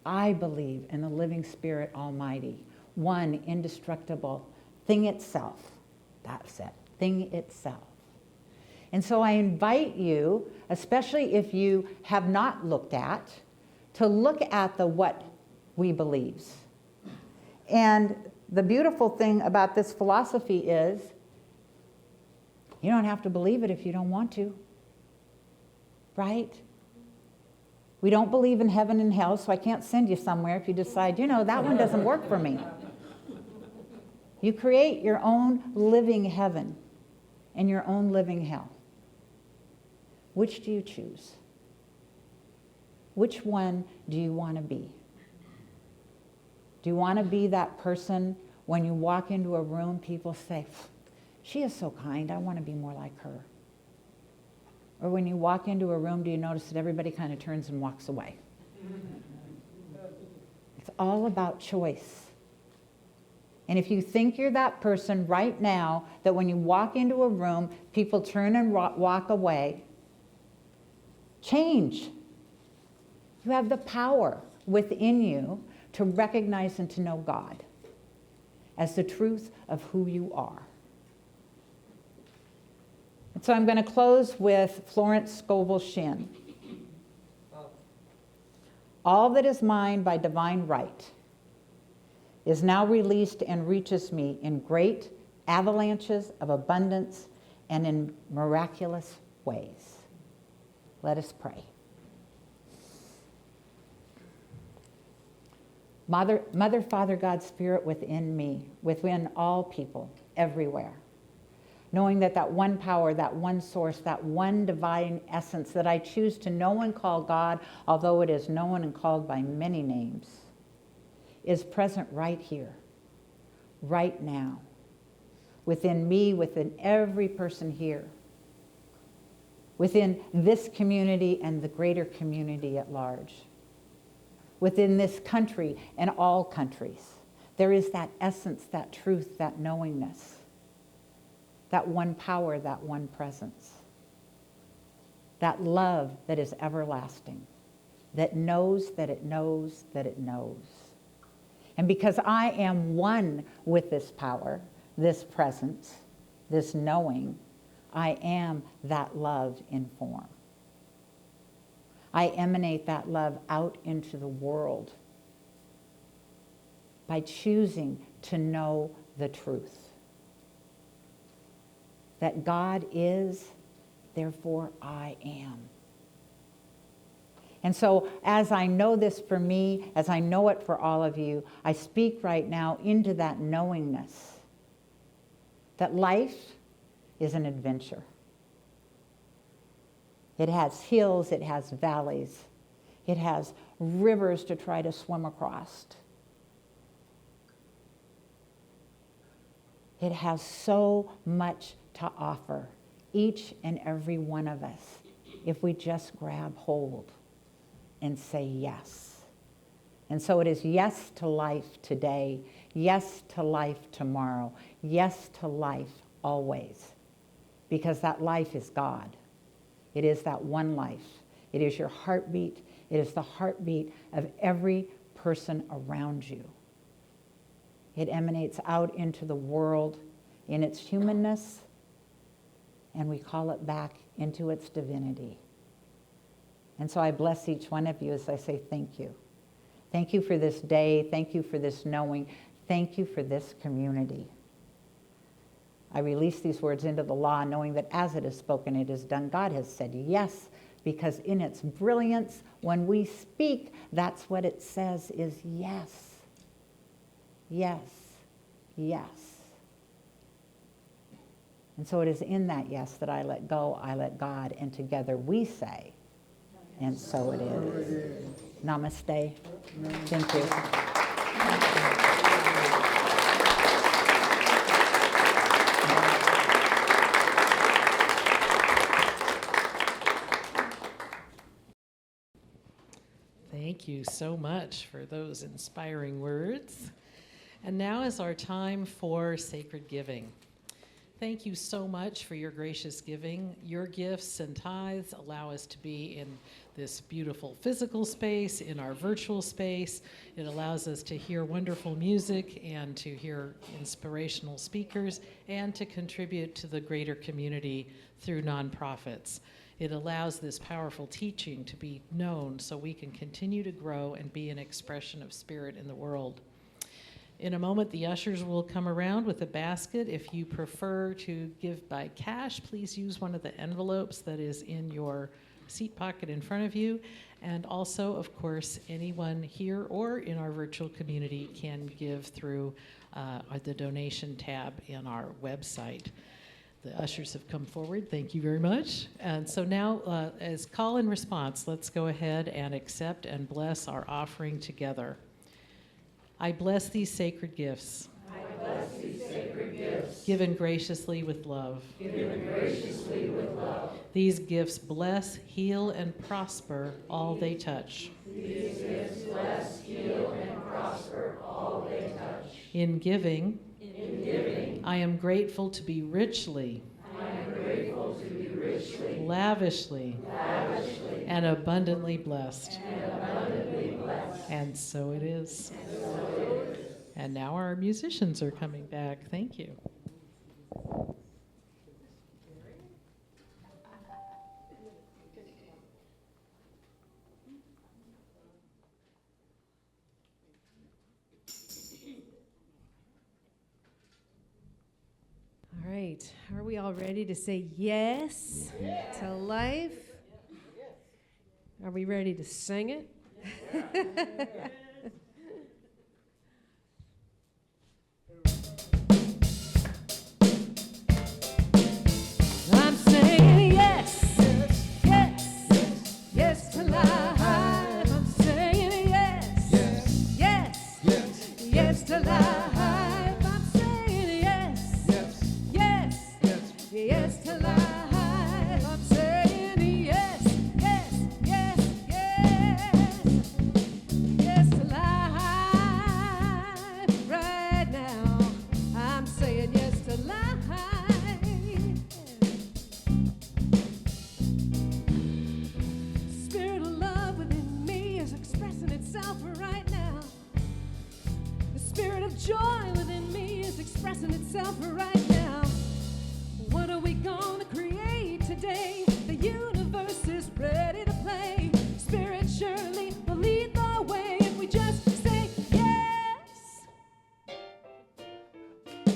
[SPEAKER 6] I believe in the living Spirit Almighty, one indestructible thing itself. That's it, thing itself. And so I invite you, especially if you have not looked at, to look at the what we believes. And the beautiful thing about this philosophy is you don't have to believe it if you don't want to, right? We don't believe in heaven and hell, so I can't send you somewhere if you decide, that one doesn't work for me. You create your own living heaven and your own living hell. Which do you choose? Which one do you want to be? Do you want to be that person when you walk into a room, people say, she is so kind, I want to be more like her? Or when you walk into a room, do you notice that everybody kind of turns and walks away? It's all about choice. And if you think you're that person right now, that when you walk into a room, people turn and walk away, change. You have the power within you to recognize and to know God as the truth of who you are. And so I'm going to close with Florence Scovel Shinn. All that is mine by divine right is now released and reaches me in great avalanches of abundance and in miraculous ways. Let us pray. Mother, Father, God, Spirit within me, within all people, everywhere. Knowing that that one power, that one source, that one divine essence that I choose to know and call God, although it is known and called by many names, is present right here, right now, within me, within every person here, within this community and the greater community at large, within this country and all countries. There is that essence, that truth, that knowingness, that one power, that one presence, that love that is everlasting, that knows that it knows that it knows. And because I am one with this power, this presence, this knowing, I am that love in form. I emanate that love out into the world by choosing to know the truth. That God is, therefore I am. And so as I know this for me, as I know it for all of you, I speak right now into that knowingness that life is an adventure. It has hills, it has valleys, it has rivers to try to swim across. It has so much to offer, each and every one of us, if we just grab hold and say yes. And so it is yes to life today, yes to life tomorrow, yes to life always, because that life is God. It is that one life. It is your heartbeat. It is the heartbeat of every person around you. It emanates out into the world in its humanness, and we call it back into its divinity. And so I bless each one of you as I say thank you. Thank you for this day. Thank you for this knowing. Thank you for this community. I release these words into the law, knowing that as it is spoken, it is done. God has said yes, because in its brilliance, when we speak, that's what it says is yes. Yes. Yes. And so it is in that yes that I let go, I let God, and together we say, and so it is. Namaste. Thank you.
[SPEAKER 4] Thank you so much for those inspiring words. And now is our time for sacred giving. Thank you so much for your gracious giving. Your gifts and tithes allow us to be in this beautiful physical space, in our virtual space. It allows us to hear wonderful music and to hear inspirational speakers and to contribute to the greater community through nonprofits. It allows this powerful teaching to be known so we can continue to grow and be an expression of spirit in the world. In a moment, the ushers will come around with a basket. If you prefer to give by cash, please use one of the envelopes that is in your seat pocket in front of you. And also, of course, anyone here or in our virtual community can give through the donation tab in our website. The ushers have come forward. Thank you very much. And so now, as call and response, let's go ahead and accept and bless our offering together. I bless these sacred gifts.
[SPEAKER 3] I bless these sacred gifts.
[SPEAKER 4] Given graciously with love.
[SPEAKER 3] Given graciously with love.
[SPEAKER 4] These gifts bless, heal, and prosper all they touch.
[SPEAKER 3] These gifts bless, heal, and prosper all they touch.
[SPEAKER 4] In giving,
[SPEAKER 3] I
[SPEAKER 4] am grateful to be richly, lavishly, and abundantly blessed. And so it is. And now our musicians are coming back. Thank you.
[SPEAKER 2] All right. Are we all ready to say yes to life? Are we ready to sing it? I'm saying yes, yes, yes to life. I'm saying yes, yes, yes to life. I'm saying yes, yes, yes to life. I'm saying yes, yes, yes to life. Right now, I'm saying yes to life. Spirit of love within me is expressing itself right now. The spirit of joy within me is expressing itself right now. What are we gonna create today? The universe is ready to play. Spirit surely will lead the way if we just say yes.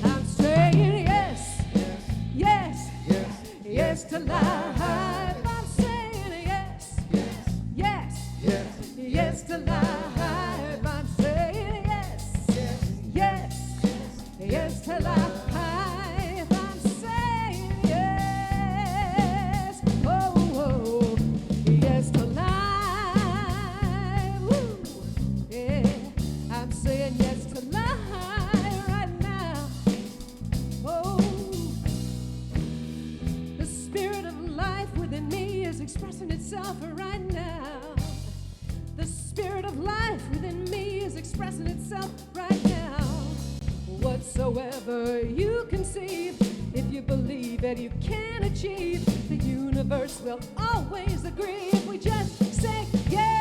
[SPEAKER 2] I'm saying yes, yes, yes to life. I'm saying yes, yes, yes to life. I'm saying yes, yes, yes to life. I'm saying yes, oh, yes to life. Woo. Yeah, I'm saying yes to life right now. Oh, the spirit of life within me is expressing itself right now. The spirit of life within me is expressing itself right now. Whatsoever you conceive, if you believe that you can achieve, the universe will always agree if we just say yes.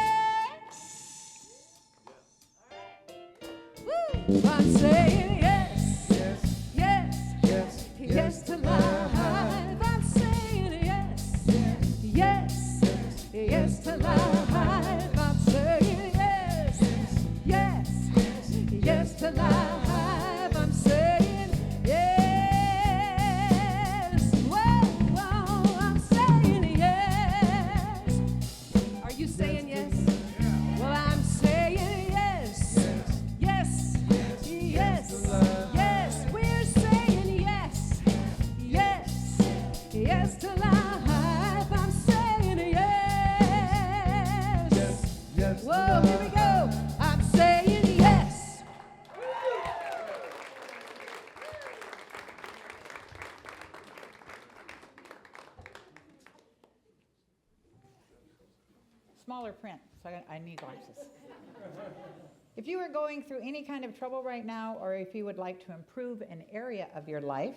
[SPEAKER 2] Woo! I'm saying yes, yes, yes to life. I'm saying yes, yes, yes to life. I'm saying yes, yes to life. I'm saying yes. Whoa, I'm saying yes. Are you saying yes? Well, I'm saying yes. Yes, yes, yes. We're saying yes, yes, yes to life. I'm saying yes. Whoa, here we go. I'm saying yes.
[SPEAKER 6] Smaller print, so I need glasses. If you are going through any kind of trouble right now, or if you would like to improve an area of your life,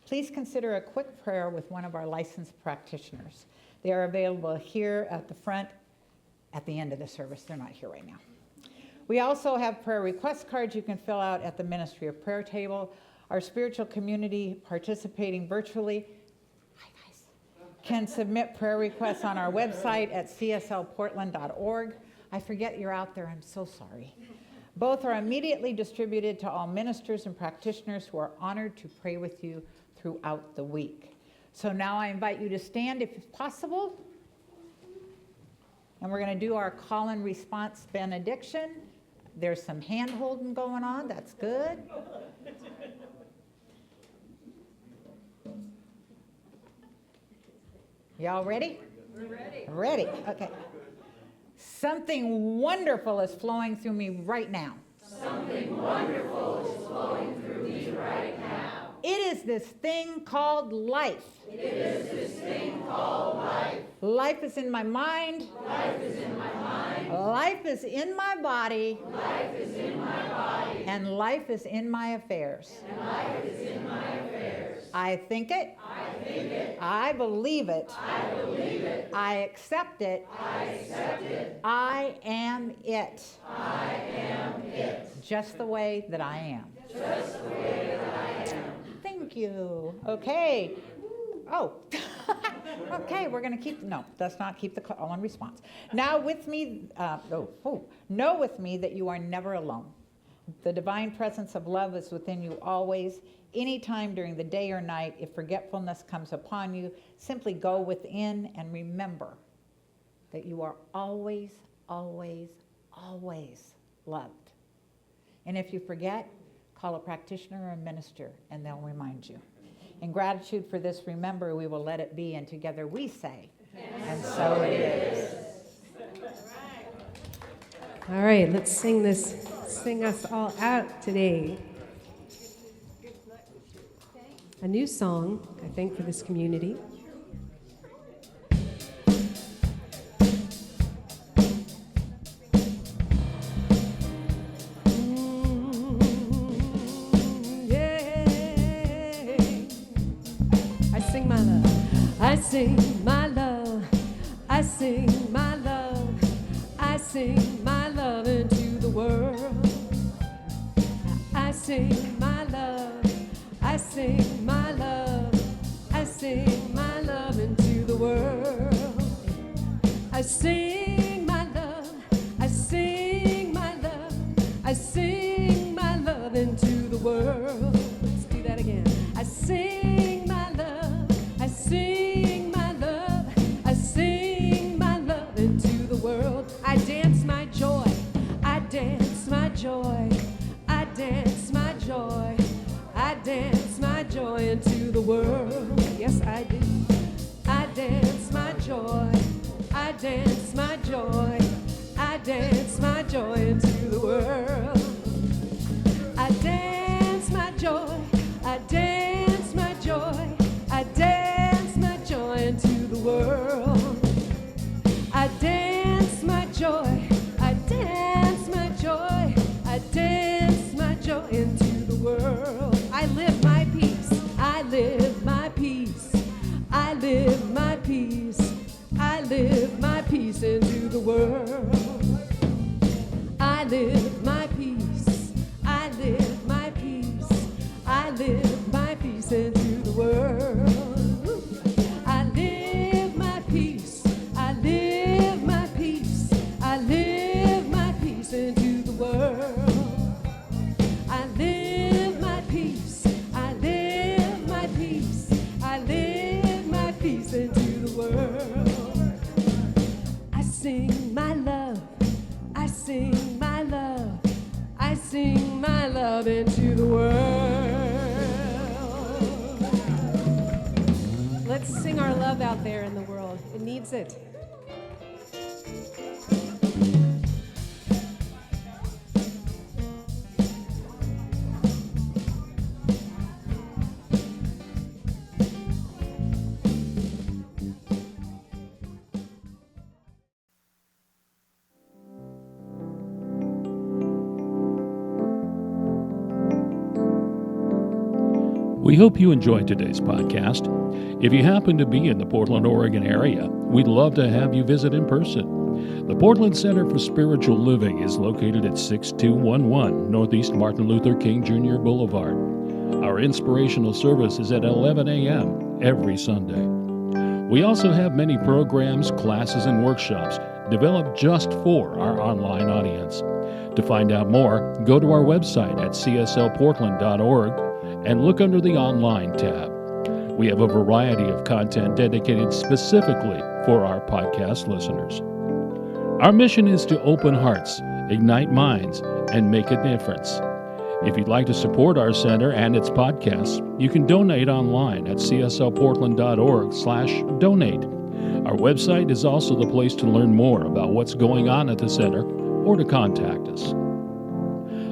[SPEAKER 6] please consider a quick prayer with one of our licensed practitioners. They are available here at the front at the end of the service. They're not here right now. We also have prayer request cards you can fill out at the Ministry of Prayer table. Our spiritual community participating virtually can submit prayer requests on our website at cslportland.org. I forget you're out there, I'm so sorry. Both are immediately distributed to all ministers and practitioners who are honored to pray with you throughout the week. So now I invite you to stand if possible. And we're going to do our call and response benediction. There's some hand holding going on, that's good. Y'all ready? We're ready. Ready, okay. Something wonderful is flowing through me right now.
[SPEAKER 3] Something wonderful is flowing through me right now.
[SPEAKER 6] It is this thing called life.
[SPEAKER 3] It is this thing called life.
[SPEAKER 6] Life is in my mind.
[SPEAKER 3] Life is in my mind.
[SPEAKER 6] Life is in my body.
[SPEAKER 3] Life is in my body.
[SPEAKER 6] And life is in my affairs.
[SPEAKER 3] And life is in my affairs.
[SPEAKER 6] I think it.
[SPEAKER 3] I think it.
[SPEAKER 6] I believe it.
[SPEAKER 3] I believe it.
[SPEAKER 6] I accept it.
[SPEAKER 3] I accept it.
[SPEAKER 6] I am it.
[SPEAKER 3] I am it.
[SPEAKER 6] Just the way that I am.
[SPEAKER 3] Just the way that I am.
[SPEAKER 6] Thank you. Okay. Oh. Okay, we're going to keep, no, let's not keep the call on response. Now with me, know with me that you are never alone. The divine presence of love is within you always. Anytime during the day or night, if forgetfulness comes upon you, simply go within and remember that you are always, always, always loved. And if you forget, call a practitioner or a minister, and they'll remind you. In gratitude for this, remember, we will let it be, and together we say, and so it is.
[SPEAKER 2] All right, let's sing this, sing us all out today. A new song, I think, for this community. I sing my love, I sing my love, I sing my love into the world. I sing my love, I sing my love, I sing my love into the world. I sing my love, I sing my love, I sing my love into the world. Let's do that again. I sing my love, I sing my love, I sing my love into the world. I dance my joy, I dance my joy, I dance my joy, I dance my joy into the world. Yes, I do. I dance my joy, I dance my joy, I dance my joy into the world. I dance my joy, I dance my joy, I dance my joy into the world. I dance my joy, I dance my joy, I dance my joy into the world. I live my peace, I live my peace, I live my peace, I live my peace into the world. I live my peace, I live my peace, I live my peace into the world. I live my peace, I live my peace, I live my peace into the world. I live my peace, I live my peace, I live my peace into the world. I sing my love, I sing my love, I sing my love into the world. Let's sing our love out there in the world. It needs it.
[SPEAKER 1] We hope you enjoyed today's podcast. If you happen to be in the Portland, Oregon area, we'd love to have you visit in person. The Portland Center for Spiritual Living is located at 6211 Northeast Martin Luther King Jr. Boulevard. Our inspirational service is at 11 a.m. every Sunday. We also have many programs, classes, and workshops developed just for our online audience. To find out more, go to our website at cslportland.org and look under the Online tab. We have a variety of content dedicated specifically for our podcast listeners. Our mission is to open hearts, ignite minds, and make a difference. If you'd like to support our center and its podcasts, you can donate online at cslportland.org/donate. Our website is also the place to learn more about what's going on at the center or to contact us.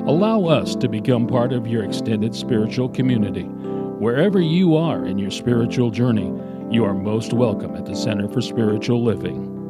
[SPEAKER 1] Allow us to become part of your extended spiritual community. Wherever you are in your spiritual journey, you are most welcome at the Center for Spiritual Living.